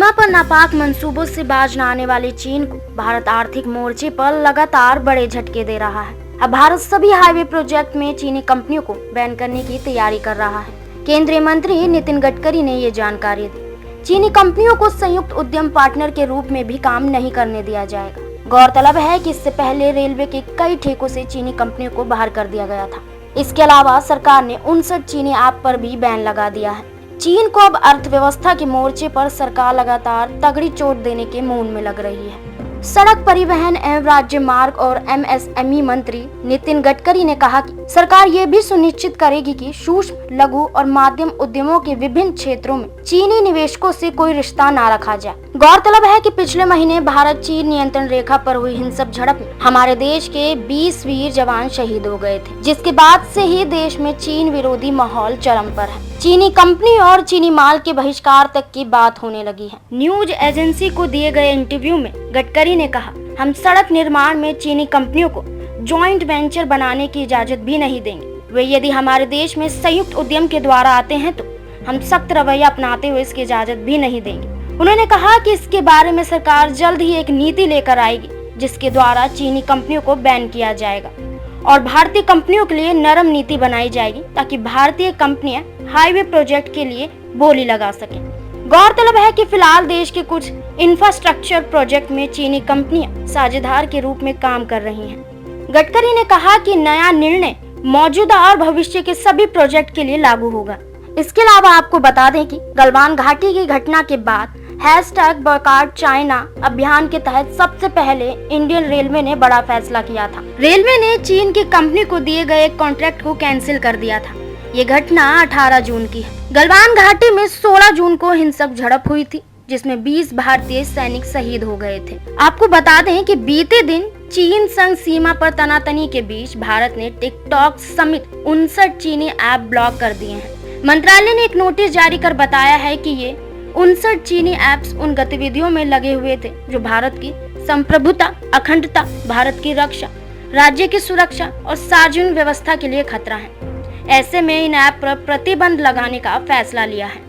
सीमा पर नापाक मंसूबों से बाज न आने वाले चीन को भारत आर्थिक मोर्चे पर लगातार बड़े झटके दे रहा है। अब भारत सभी हाईवे प्रोजेक्ट में चीनी कंपनियों को बैन करने की तैयारी कर रहा है। केंद्रीय मंत्री नितिन गडकरी ने ये जानकारी दी। चीनी कंपनियों को संयुक्त उद्यम पार्टनर के रूप में भी काम नहीं करने दिया जाएगा। गौरतलब है कि इससे पहले रेलवे के कई ठेकों से चीनी कंपनियों को बाहर कर दिया गया था। इसके अलावा सरकार ने 59 चीनी ऐप पर भी बैन लगा दिया है। चीन को अब अर्थव्यवस्था के मोर्चे पर सरकार लगातार तगड़ी चोट देने के मूड में लग रही है। सड़क परिवहन एवं राज्य मार्ग और एमएसएमई मंत्री नितिन गडकरी ने कहा कि सरकार ये भी सुनिश्चित करेगी कि सूक्ष्म, लघु और माध्यम उद्यमों के विभिन्न क्षेत्रों में चीनी निवेशकों से कोई रिश्ता न रखा जाए। गौरतलब है कि पिछले महीने भारत चीन नियंत्रण रेखा पर हुई हिंसक झड़प में हमारे देश के 20 वीर जवान शहीद हो गए थे, जिसके बाद से ही देश में चीन विरोधी माहौल चरम पर है। चीनी कंपनी और चीनी माल के बहिष्कार तक की बात होने लगी है। न्यूज एजेंसी को दिए गए इंटरव्यू में गडकरी ने कहा, हम सड़क निर्माण में चीनी कंपनियों को जॉइंट वेंचर बनाने की इजाजत भी नहीं देंगे। वे यदि हमारे देश में संयुक्त उद्यम के द्वारा आते हैं तो हम सख्त रवैया अपनाते हुए इसकी इजाजत भी नहीं देंगे। उन्होंने कहा कि इसके बारे में सरकार जल्द ही एक नीति लेकर आएगी, जिसके द्वारा चीनी कंपनियों को बैन किया जाएगा और भारतीय कंपनियों के लिए नरम नीति बनाई जाएगी, ताकि भारतीय कंपनियां हाईवे प्रोजेक्ट के लिए बोली लगा सकें। गौरतलब है कि फिलहाल देश के कुछ इंफ्रास्ट्रक्चर प्रोजेक्ट में चीनी कंपनियां साझेदार के रूप में काम कर रही हैं। गडकरी ने कहा कि नया निर्णय मौजूदा और भविष्य के सभी प्रोजेक्ट के लिए लागू होगा। इसके अलावा आपको बता दें कि गलवान घाटी की घटना के बाद #बॉयकॉट चाइना अभियान के तहत सबसे पहले इंडियन रेलवे ने बड़ा फैसला किया था। रेलवे ने चीन की कंपनी को दिए गए कॉन्ट्रैक्ट को कैंसिल कर दिया था। ये घटना 18 जून की है। गलवान घाटी में 16 जून को हिंसक झड़प हुई थी, जिसमें 20 भारतीय सैनिक शहीद हो गए थे। आपको बता दें कि बीते दिन चीन संग सीमा पर तनातनी के बीच भारत ने टिकटॉक समेत 59 चीनी ऐप ब्लॉक कर दिए हैं। मंत्रालय ने एक नोटिस जारी कर बताया है कि ये 59 चीनी ऐप्स उन गतिविधियों में लगे हुए थे जो भारत की संप्रभुता, अखंडता, भारत की रक्षा, राज्य की सुरक्षा और सार्वजनिक व्यवस्था के लिए खतरा है। ऐसे में इन ऐप पर प्रतिबंध लगाने का फैसला लिया है।